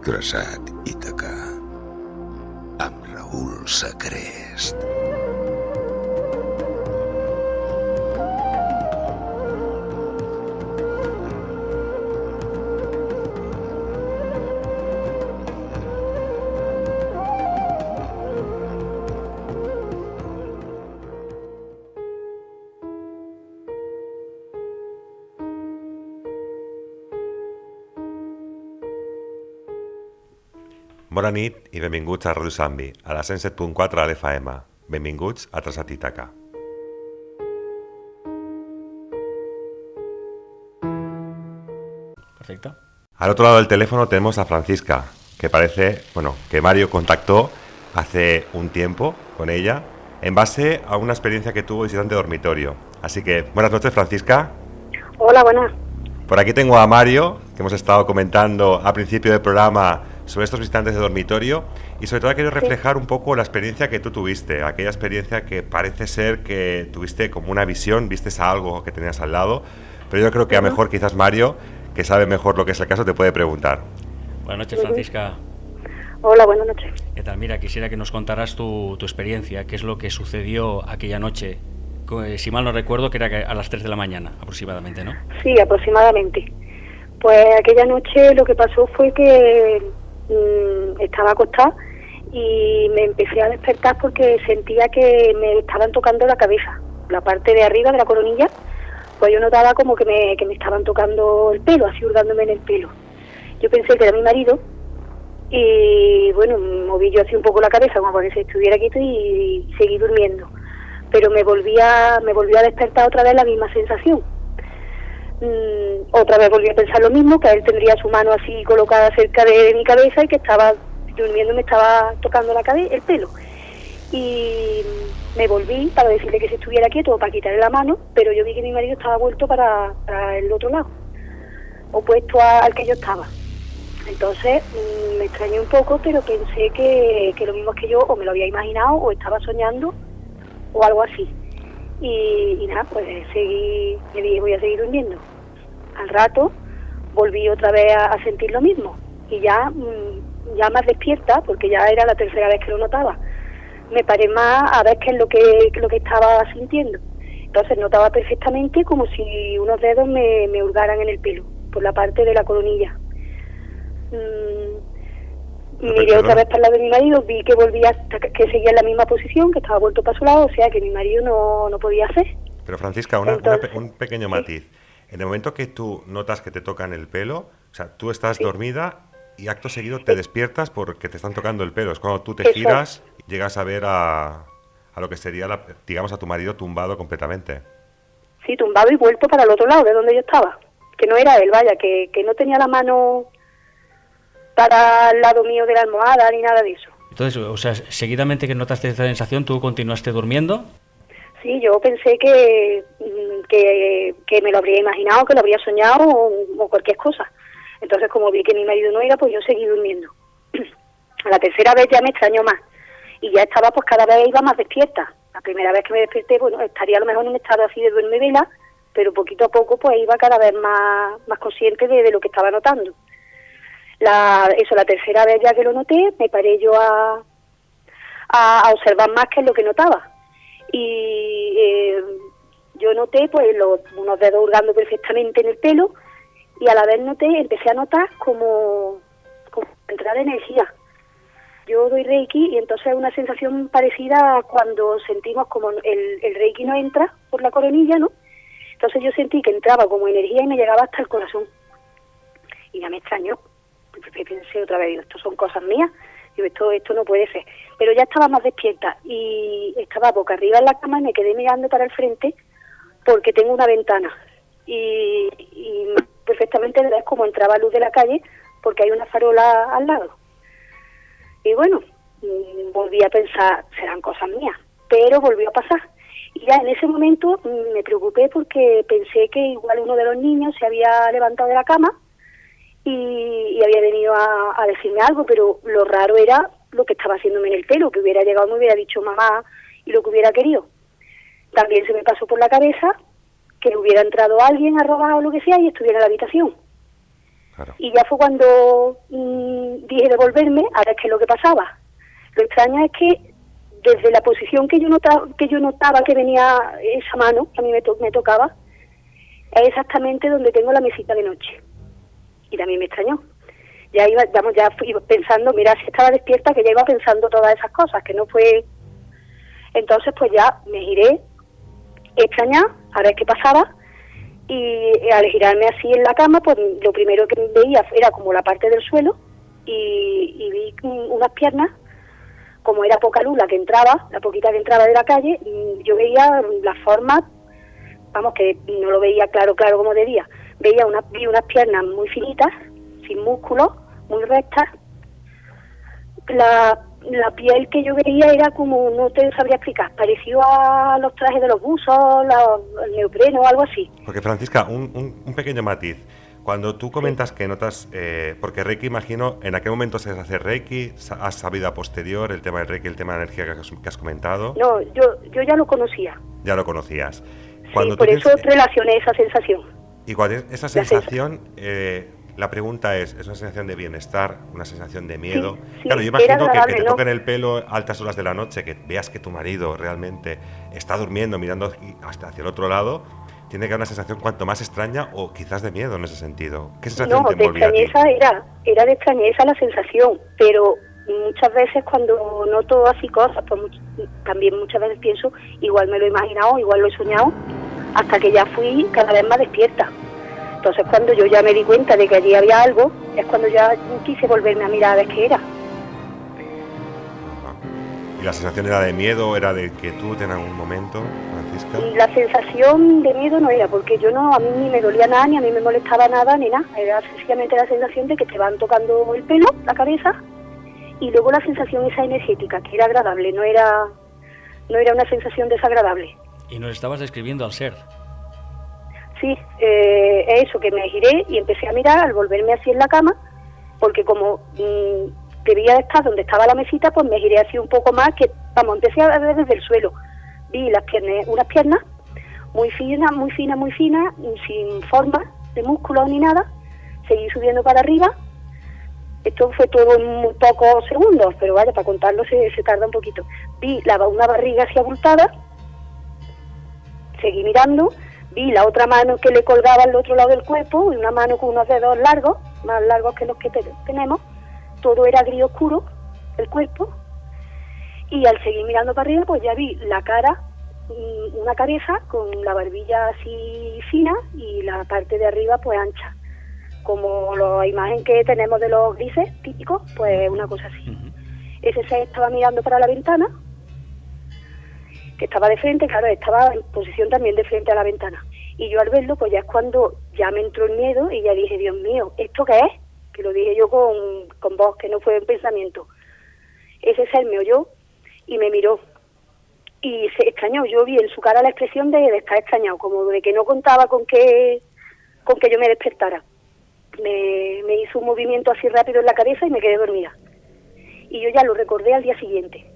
Traçat Ítaca amb Raül Sacrest. Bona nit i benvinguts a Ràdio Sambi, a la 107.4 de l'FM. Benvinguts a Traçat Ítaca. Perfecto. Al otro lado del teléfono tenemos a Francisca, que parece, que Mario contactó hace un tiempo con ella en base a una experiencia que tuvo visitante de dormitorio. Así que, buenas noches, Francisca. Hola, buenas. Por aquí tengo a Mario, que hemos estado comentando al principio del programa sobre estos visitantes de dormitorio, y sobre todo quiero reflejar un poco la experiencia que tú tuviste, aquella experiencia que parece ser que tuviste como una visión, vistes a algo que tenías al lado, pero yo creo que a lo mejor quizás Mario, que sabe mejor lo que es el caso, te puede preguntar. Buenas noches, Francisca. Hola, buenas noches. ¿Qué tal? Mira, quisiera que nos contaras tu experiencia, qué es lo que sucedió aquella noche. Si mal no recuerdo, que era a las 3 de la mañana, aproximadamente, ¿no? Sí, aproximadamente. Pues aquella noche lo que pasó fue que estaba acostada y me empecé a despertar porque sentía que me estaban tocando la cabeza, la parte de arriba de la coronilla. Pues yo notaba como que me estaban tocando el pelo, así hurgándome en el pelo. Yo pensé que era mi marido y bueno, moví yo así un poco la cabeza como para que se estuviera quieto y seguí durmiendo. Pero me volví a despertar otra vez la misma sensación. Otra vez volví a pensar lo mismo, que él tendría su mano así colocada cerca de mi cabeza y que estaba durmiendo y me estaba tocando el pelo. Y me volví para decirle que se estuviera quieto, para quitarle la mano, pero yo vi que mi marido estaba vuelto para el otro lado, opuesto al que yo estaba. Entonces me extrañé un poco, pero pensé que lo mismo es que yo, o me lo había imaginado, o estaba soñando, o algo así. Y nada, pues me dije, voy a seguir durmiendo. Al rato volví otra vez a sentir lo mismo, y ya más despierta, porque ya era la tercera vez que lo notaba. Me paré más a ver qué es lo que estaba sintiendo. Entonces notaba perfectamente como si unos dedos me hurgaran en el pelo, por la parte de la coronilla. Miré otra vez para el lado de mi marido, vi que que seguía en la misma posición, que estaba vuelto para su lado, o sea que mi marido no podía hacer. Pero Francisca, un pequeño matiz. En el momento que tú notas que te tocan el pelo, o sea, tú estás dormida y acto seguido te despiertas porque te están tocando el pelo. Es cuando tú te giras y llegas a ver a lo que sería, digamos, a tu marido tumbado completamente. Sí, tumbado y vuelto para el otro lado, de donde yo estaba. Que no era él, vaya, que no tenía la mano para el lado mío de la almohada ni nada de eso. Entonces, o sea, seguidamente que notaste esta sensación, ¿tú continuaste durmiendo? Sí, yo pensé que me lo habría imaginado, que lo habría soñado o cualquier cosa. Entonces, como vi que mi marido no era, pues yo seguí durmiendo. A la tercera vez ya me extrañó más. Y ya estaba, pues cada vez iba más despierta. La primera vez que me desperté, bueno, estaría a lo mejor en un estado así de duerme vela, pero poquito a poco pues iba cada vez más consciente de lo que estaba notando. La tercera vez ya que lo noté, me paré yo a observar más qué es lo que notaba. Y yo noté pues unos dedos hurgando perfectamente en el pelo, y a la vez empecé a notar como entrar energía. Yo doy Reiki y entonces es una sensación parecida a cuando sentimos como el Reiki nos entra por la coronilla, ¿no? Entonces yo sentí que entraba como energía y me llegaba hasta el corazón. Y ya me extrañó. Pensé otra vez, digo, esto son cosas mías, digo, esto no puede ser. Pero ya estaba más despierta y estaba boca arriba en la cama y me quedé mirando para el frente porque tengo una ventana y perfectamente ves cómo entraba luz de la calle porque hay una farola al lado. Y bueno, volví a pensar, serán cosas mías, pero volvió a pasar. Y ya en ese momento me preocupé porque pensé que igual uno de los niños se había levantado de la cama y había venido a decirme algo, pero lo raro era lo que estaba haciéndome en el pelo, que hubiera llegado, me hubiera dicho mamá y lo que hubiera querido. También se me pasó por la cabeza que hubiera entrado alguien a robar o lo que sea y estuviera en la habitación. Claro. Y ya fue cuando dije de volverme, a ver qué es lo que pasaba. Lo extraño es que desde la posición que yo notaba que venía esa mano, que a mí me tocaba, es exactamente donde tengo la mesita de noche. Y también me extrañó. Ya fui pensando, mira, si estaba despierta, que ya iba pensando todas esas cosas, que no fue... Entonces pues ya me giré, extrañada, a ver qué pasaba, y al girarme así en la cama, pues lo primero que veía era como la parte del suelo, y vi unas piernas, como era poca luz la que entraba, la poquita que entraba de la calle, yo veía las formas, vamos, que no lo veía claro como debía, vi unas piernas muy finitas, sin músculos, muy rectas. La piel que yo veía era como, no te sabría explicar, parecido a los trajes de los buzos, el neopreno o algo así. Porque, Francisca, un pequeño matiz. Cuando tú comentas que notas, porque Reiki, imagino, en aquel momento se hace Reiki, ¿has sabido a posterior el tema del Reiki, el tema de energía que has comentado? No, yo ya lo conocía. Ya lo conocías. Sí, por eso relacioné esa sensación. Y cuando esa sensación, la pregunta es una sensación de bienestar, una sensación de miedo? Sí, claro, yo imagino que te ¿no? toquen el pelo a altas horas de la noche, que veas que tu marido realmente está durmiendo, mirando hasta hacia el otro lado, tiene que haber una sensación cuanto más extraña o quizás de miedo en ese sentido. ¿Qué sensación te envolvía a ti? No, de extrañeza era de extrañeza la sensación, pero muchas veces cuando noto así cosas, pues también muchas veces pienso, igual me lo he imaginado, igual lo he soñado, hasta que ya fui cada vez más despierta. Entonces cuando yo ya me di cuenta de que allí había algo, es cuando ya quise volverme a mirar a ver qué era. ¿Y la sensación era de miedo, era de quietud en algún momento, Francisca? Y la sensación de miedo no era, porque a mí ni me dolía nada, ni a mí me molestaba nada, ni nada. Era sencillamente la sensación de que te van tocando el pelo, la cabeza, y luego la sensación esa energética, que era agradable, no era una sensación desagradable. Y nos estabas describiendo al ser. Sí, eso, que me giré y empecé a mirar al volverme así en la cama, porque como debía de estar donde estaba la mesita, pues me giré así un poco más, que empecé a ver desde el suelo. Vi unas piernas muy finas, sin forma de músculos ni nada. Seguí subiendo para arriba. Esto fue todo en muy pocos segundos, pero vaya, para contarlo se tarda un poquito. Vi una barriga así abultada, seguí mirando. Vi la otra mano que le colgaba al otro lado del cuerpo, y una mano con unos dedos largos, más largos que los que tenemos. Todo era gris oscuro, el cuerpo. Y al seguir mirando para arriba, pues ya vi la cara, una cabeza con la barbilla así fina y la parte de arriba pues ancha. Como la imagen que tenemos de los grises típicos, pues una cosa así. Uh-huh. Ese se estaba mirando para la ventana, que estaba de frente, claro, estaba en posición también de frente a la ventana. Y yo al verlo, pues ya es cuando ya me entró el miedo y ya dije, Dios mío, ¿esto qué es? Que lo dije yo con voz, que no fue un pensamiento. Ese ser me oyó y me miró. Y se extrañó, yo vi en su cara la expresión de estar extrañado, como de que no contaba con que yo me despertara. Me hizo un movimiento así rápido en la cabeza y me quedé dormida. Y yo ya lo recordé al día siguiente.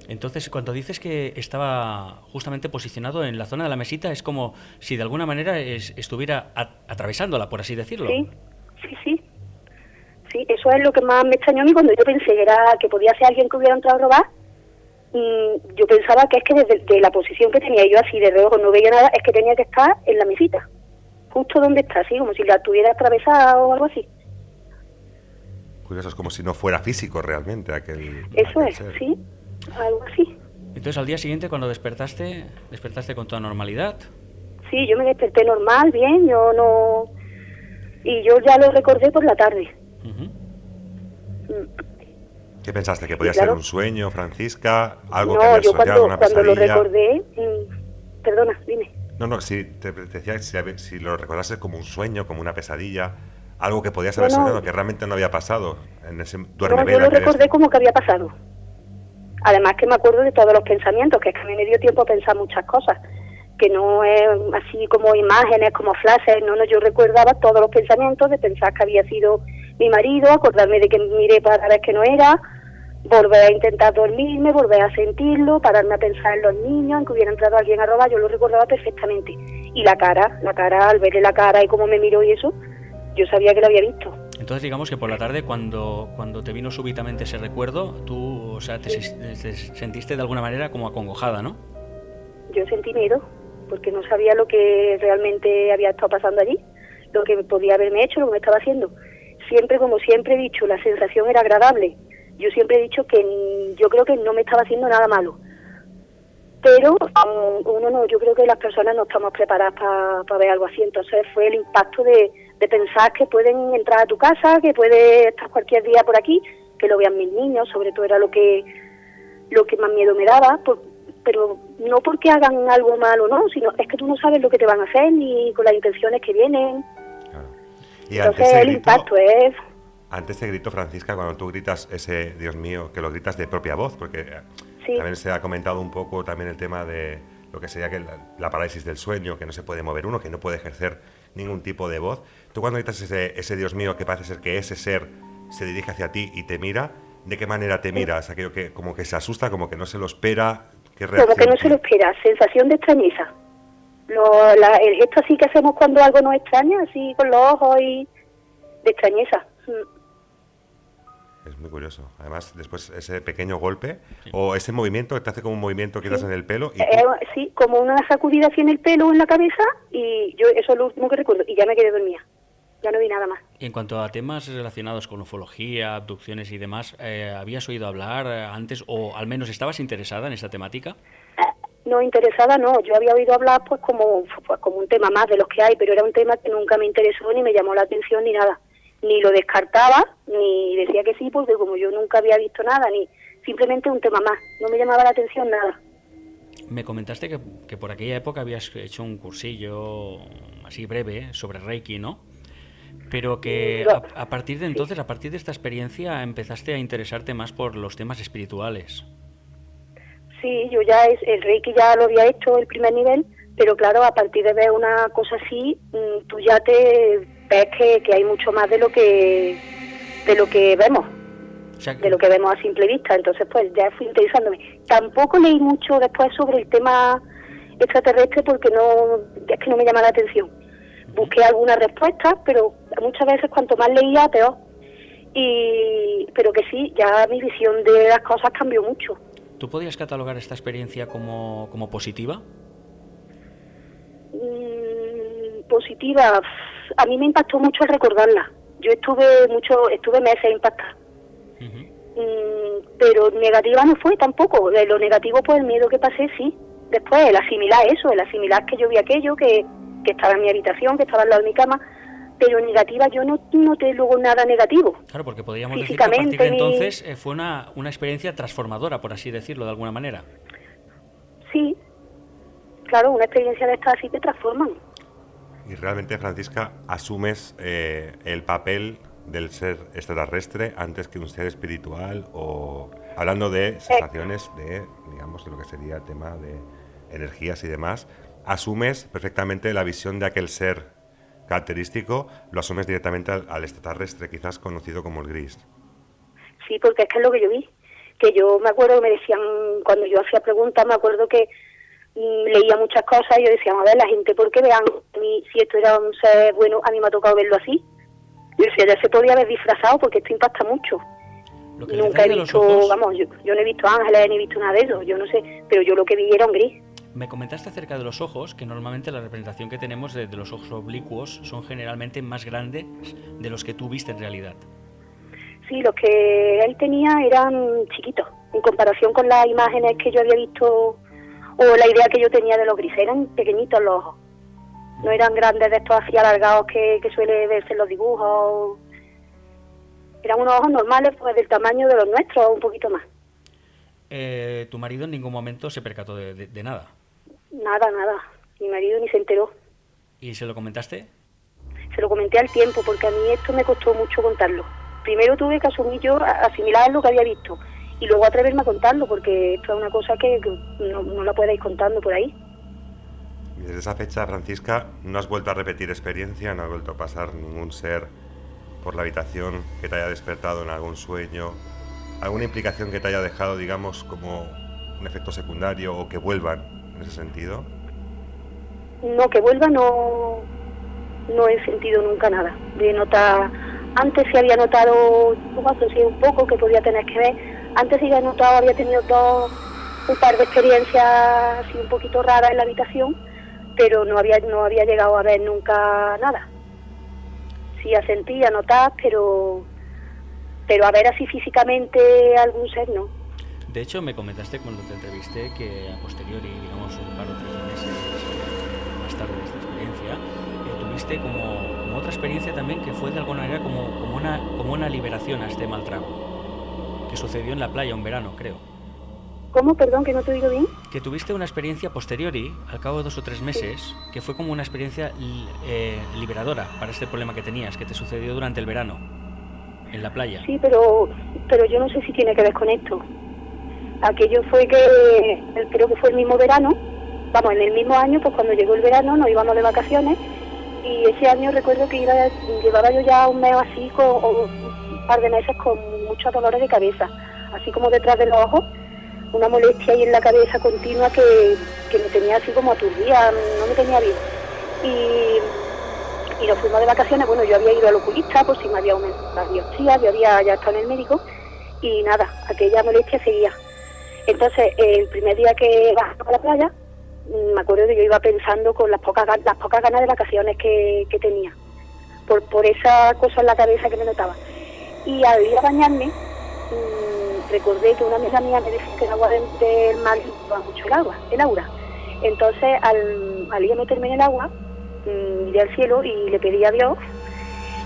Entonces, cuando dices que estaba justamente posicionado en la zona de la mesita, es como si de alguna manera estuviera atravesándola, por así decirlo. Sí, eso es lo que más me extrañó a mí cuando yo pensé que podía ser alguien que hubiera entrado a robar. Yo pensaba que es que desde la posición que tenía yo así de reojo no veía nada, es que tenía que estar en la mesita, justo donde está, así como si la tuviera atravesada o algo así. Curioso, es como si no fuera físico realmente aquel ser. Sí, algo así. Entonces al día siguiente cuando despertaste con toda normalidad. Sí, yo me desperté normal, bien, y yo ya lo recordé por la tarde. Uh-huh. ¿Qué pensaste? ¿Que podía ser un sueño, Francisca? ¿Algo que habías soñado, una pesadilla? No, yo cuando lo recordé... perdona, dime. No, si te decía si lo recordaste como un sueño, como una pesadilla, algo que podías haber soñado que realmente no había pasado en ese duerme-vela. Yo lo recordé como que había pasado. Además que me acuerdo de todos los pensamientos, que es que a mí me dio tiempo a pensar muchas cosas, que no es así como imágenes, como flashes, no, yo recordaba todos los pensamientos de pensar que había sido mi marido, acordarme de que miré para ver que no era, volver a intentar dormirme, volver a sentirlo, pararme a pensar en los niños, en que hubiera entrado alguien a robar, yo lo recordaba perfectamente. Y la cara, al verle la cara y cómo me miró y eso, yo sabía que lo había visto. Entonces digamos que por la tarde cuando te vino súbitamente ese recuerdo, tú, o sea, te sentiste de alguna manera como acongojada, ¿no? Yo sentí miedo, porque no sabía lo que realmente había estado pasando allí, lo que podía haberme hecho, lo que me estaba haciendo. Siempre, como siempre he dicho, la sensación era agradable. Yo siempre he dicho que yo creo que no me estaba haciendo nada malo. Pero uno no, yo creo que las personas no estamos preparadas para ver algo así. Entonces fue el impacto de pensar que pueden entrar a tu casa, que puede estar cualquier día por aquí, que lo vean mis niños, sobre todo era lo que más miedo me daba, pero no porque hagan algo malo, no, sino es que tú no sabes lo que te van a hacer ni con las intenciones que vienen. Claro. Y entonces el impacto es... Ante ese grito, Francisca, cuando tú gritas ese Dios mío, que lo gritas de propia voz, porque sí. También se ha comentado un poco también el tema de lo que sería que la parálisis del sueño, que no se puede mover uno, que no puede ejercer ningún tipo de voz. Tú cuando gritas ese Dios mío, que parece ser que ese ser se dirige hacia ti y te mira, ¿de qué manera te miras? Aquello que como que se asusta, como que no se lo espera. ¿Qué reacción como que no se lo espera, sensación de extrañeza. El gesto así que hacemos cuando algo nos extraña, así con los ojos y de extrañeza. Es muy curioso. Además, después ese pequeño golpe o ese movimiento que te hace como un movimiento que das en el pelo. Y sí, como una sacudida así en el pelo o en la cabeza, y yo eso es lo último que recuerdo, y ya me quedé dormida. Ya no vi nada más. Y en cuanto a temas relacionados con ufología, abducciones y demás, ¿habías oído hablar antes o al menos estabas interesada en esta temática? No, interesada no. Yo había oído hablar pues como un tema más de los que hay, pero era un tema que nunca me interesó ni me llamó la atención ni nada. Ni lo descartaba, ni decía que sí, porque como yo nunca había visto nada, ni simplemente un tema más. No me llamaba la atención nada. Me comentaste que por aquella época habías hecho un cursillo así breve sobre Reiki, ¿no? Pero que a partir de entonces, a partir de esta experiencia, empezaste a interesarte más por los temas espirituales. Sí, yo ya el Reiki ya lo había hecho el primer nivel, pero claro, a partir de ver una cosa así, tú ya te ves que hay mucho más de lo que vemos, o sea, de lo que vemos a simple vista. Entonces pues ya fui interesándome. Tampoco leí mucho después sobre el tema extraterrestre porque es que no me llama la atención. Busqué algunas respuestas, pero muchas veces cuanto más leía, peor. Pero que sí, ya mi visión de las cosas cambió mucho. ¿Tú podrías catalogar esta experiencia como positiva? Positiva, a mí me impactó mucho al recordarla. Yo estuve meses impactada. Pero negativa no fue tampoco. De lo negativo, pues el miedo que pasé, sí. Después, el asimilar que yo vi aquello, que estaba en mi habitación, que estaba al lado de mi cama, pero negativa yo no noté luego nada negativo. Claro, porque podríamos decir que a partir de entonces fue una experiencia transformadora, por así decirlo, de alguna manera. Sí, claro, una experiencia de estas así te transforman. Y realmente, Francisca, asumes el papel del ser extraterrestre antes que un ser espiritual, o hablando de sensaciones de, digamos, de lo que sería el tema de energías y demás, asumes perfectamente la visión de aquel ser característico, lo asumes directamente al extraterrestre, quizás conocido como el gris. Sí, porque es que es lo que yo vi, que yo me acuerdo que me decían, cuando yo hacía preguntas, me acuerdo que leía muchas cosas y yo decía, a ver, la gente, ¿por qué vean si esto era un ser bueno? A mí me ha tocado verlo así. Yo decía, ya se podía haber disfrazado porque esto impacta mucho. Nunca he visto, yo no he visto ángeles ni he visto nada de eso, yo no sé, pero yo lo que vi era un gris. Me comentaste acerca de los ojos, que normalmente la representación que tenemos de los ojos oblicuos son generalmente más grandes de los que tú viste en realidad. Sí, los que él tenía eran chiquitos, en comparación con las imágenes que yo había visto, o la idea que yo tenía de los grises, eran pequeñitos los ojos. No eran grandes de estos así alargados que suele verse en los dibujos. Eran unos ojos normales, pues del tamaño de los nuestros, un poquito más. ¿Tu marido en ningún momento se percató de nada? Nada. Mi marido ni se enteró. ¿Y se lo comentaste? Se lo comenté al tiempo, porque a mí esto me costó mucho contarlo. Primero tuve que asumir yo, asimilar lo que había visto, y luego atreverme a contarlo, porque esto es una cosa que no la puedes ir contando por ahí. Y desde esa fecha, Francisca, ¿no has vuelto a repetir experiencia? ¿No has vuelto a pasar ningún ser por la habitación que te haya despertado en algún sueño? ¿Alguna implicación que te haya dejado, digamos, como un efecto secundario, o que vuelvan en ese sentido? No, que vuelva no no he sentido nunca nada. De notar, antes sí había notado, asocié un poco que podía tener que ver, antes sí había notado, había tenido un par de experiencias así un poquito raras en la habitación, pero no había llegado a ver nunca nada. Sí a sentir, a notar, pero a ver así físicamente algún ser no. De hecho, me comentaste cuando te entrevisté que a posteriori, digamos un par o 3 meses más tarde de esta experiencia, tuviste como otra experiencia también que fue de alguna manera como una liberación a este mal trago, que sucedió en la playa un verano, creo. ¿Cómo? Perdón, que no te oigo bien. Que tuviste una experiencia posteriori, al cabo de 2 o 3 meses, sí, que fue como una experiencia liberadora para este problema que tenías, que te sucedió durante el verano, en la playa. Sí, pero yo no sé si tiene que ver con esto. Aquello fue que, creo que fue el mismo verano, vamos, en el mismo año, pues cuando llegó el verano nos íbamos de vacaciones, y ese año recuerdo que llevaba yo ya un mes así, o un par de meses con muchos dolores de cabeza, así como detrás de los ojos, una molestia ahí en la cabeza continua que me tenía así como aturdida, no me tenía bien. Y nos fuimos de vacaciones, bueno, yo había ido al oculista por si me había aumentado la biopsia, yo había ya estado en el médico, y nada, aquella molestia seguía. Entonces, el primer día que bajamos a la playa, me acuerdo que yo iba pensando con las pocas ganas de vacaciones que tenía, por esa cosa en la cabeza que me notaba. Y al ir a bañarme, recordé que una amiga mía me decía que el agua del mar va mucho el aura. Entonces, al ir a meterme en el agua, miré al cielo y le pedí a Dios,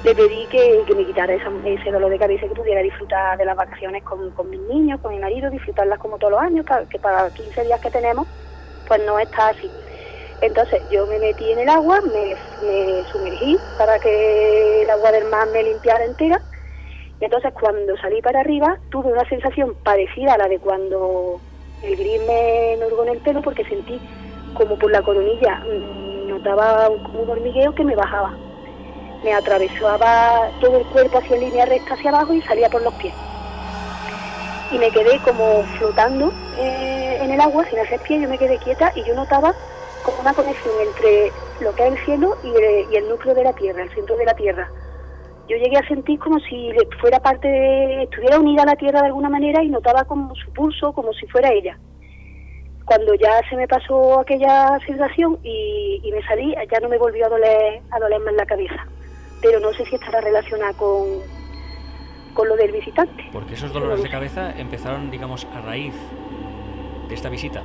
que me quitara ese dolor de cabeza, que pudiera disfrutar de las vacaciones con mis niños, con mi marido, disfrutarlas como todos los años, que para 15 días que tenemos, pues no está así. Entonces yo me metí en el agua, me sumergí para que el agua del mar me limpiara entera, y entonces cuando salí para arriba tuve una sensación parecida a la de cuando el gris me nurgó en el pelo, porque sentí como por la coronilla, notaba un hormigueo que me bajaba. Me atravesaba todo el cuerpo hacia línea recta hacia abajo y salía por los pies. Y me quedé como flotando en el agua sin hacer pie, yo me quedé quieta y yo notaba como una conexión entre lo que es el cielo y el núcleo de la Tierra, el centro de la Tierra. Yo llegué a sentir como si fuera estuviera unida a la Tierra de alguna manera, y notaba como su pulso, como si fuera ella. Cuando ya se me pasó aquella sensación y me salí, ya no me volvió a doler más la cabeza. Pero no sé si estará relacionada con lo del visitante. Porque esos dolores de cabeza empezaron, digamos, a raíz de esta visita.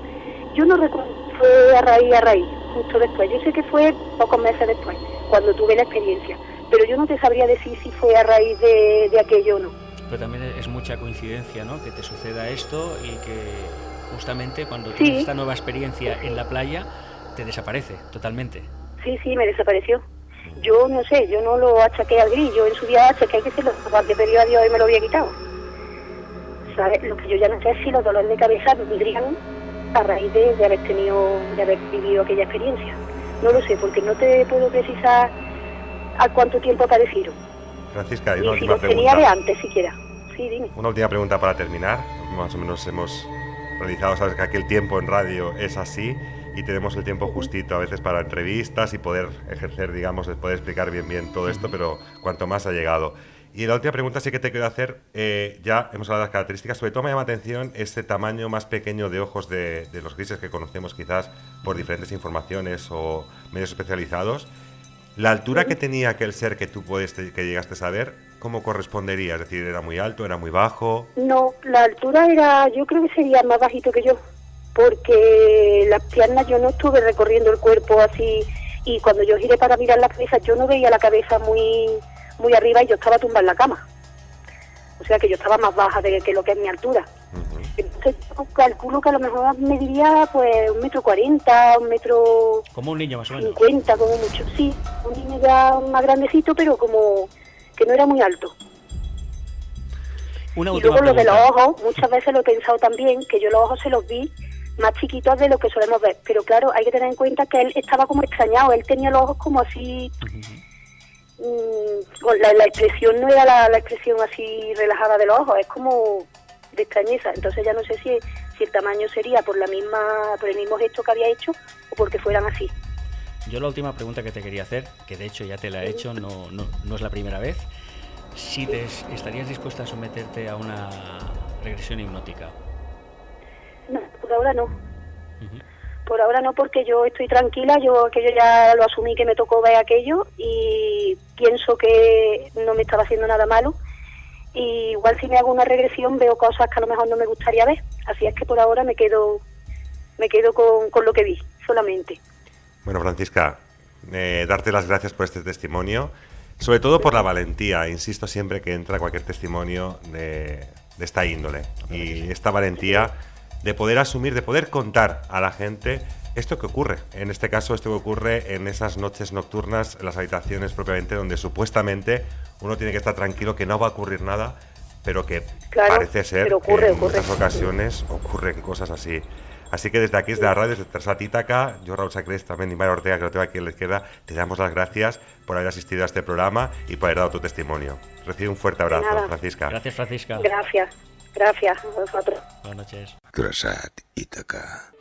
Yo no recuerdo, fue a raíz, justo después. Yo sé que fue pocos meses después, cuando tuve la experiencia. Pero yo no te sabría decir si fue a raíz de aquello o no. Pero también es mucha coincidencia, ¿no?, que te suceda esto y que justamente cuando tienes esta nueva experiencia en la playa, te desaparece totalmente. Sí, me desapareció. Yo no sé, yo no lo achaqué al gris, yo en su día achaqué que se lo pedí a Dios y me lo había quitado. ¿Sabes? Lo que yo ya no sé es si los dolores de cabeza vendrían a raíz de haber vivido aquella experiencia. No lo sé, porque no te puedo precisar a cuánto tiempo aparecieron. Francisca, hay una última pregunta. Tenía de antes siquiera. Sí, dime. Una última pregunta para terminar. Más o menos hemos realizado, sabes que aquí el tiempo en radio es así, y tenemos el tiempo justito a veces para entrevistas y poder ejercer, digamos, poder explicar bien todo esto, pero cuanto más ha llegado. Y la última pregunta sí que te quiero hacer, ya hemos hablado de las características, sobre todo me llama la atención este tamaño más pequeño de ojos de los grises que conocemos quizás por diferentes informaciones o medios especializados. La altura que tenía aquel ser que que llegaste a saber, ¿cómo correspondería? Es decir, ¿era muy alto, era muy bajo? No, la altura yo creo que sería más bajito que yo, porque las piernas yo no estuve recorriendo el cuerpo así, y cuando yo giré para mirar la cabeza yo no veía la cabeza muy arriba, y yo estaba tumbada en la cama. O sea que yo estaba más baja que lo que es mi altura. Uh-huh. Entonces yo calculo que a lo mejor me diría pues 1,40 m, 1 metro... Como un niño más o menos. 50 como mucho, sí. Un niño ya más grandecito, pero como que no era muy alto. Una y luego pregunta. Lo de los ojos, muchas veces lo he pensado también, que yo los ojos se los vi más chiquitos de lo que solemos ver. Pero claro, hay que tener en cuenta que él estaba como extrañado, él tenía los ojos como así... La expresión no era la expresión así relajada de los ojos, es como de extrañeza. Entonces ya no sé si el tamaño sería por el mismo gesto que había hecho o porque fueran así. Yo la última pregunta que te quería hacer, que de hecho ya te la he hecho, no es la primera vez, si estarías dispuesta a someterte a una regresión hipnótica. No, por ahora no. Ujú. Por ahora no, porque yo estoy tranquila, yo aquello ya lo asumí que me tocó ver aquello y pienso que no me estaba haciendo nada malo. Y igual si me hago una regresión veo cosas que a lo mejor no me gustaría ver. Así es que por ahora me quedo con lo que vi, solamente. Bueno, Francisca, darte las gracias por este testimonio, sobre todo por la valentía. Insisto siempre que entra cualquier testimonio de esta índole. Y esta valentía de poder asumir, de poder contar a la gente esto que ocurre. En este caso, esto que ocurre en esas noches nocturnas, en las habitaciones propiamente, donde supuestamente uno tiene que estar tranquilo que no va a ocurrir nada, pero que Claro, parece ser pero ocurre, que en ocurre. muchas ocasiones ocurren cosas así. Así que desde aquí, desde la radio, desde Terçat Ítaca, yo, Raúl Sacrés, también y María Ortega, que lo tengo aquí a la izquierda, te damos las gracias por haber asistido a este programa y por haber dado tu testimonio. Recibe un fuerte abrazo, nada. Francisca. Gracias, Francisca. Gracias a vosotros. Buenas noches. Terçat Ítaca.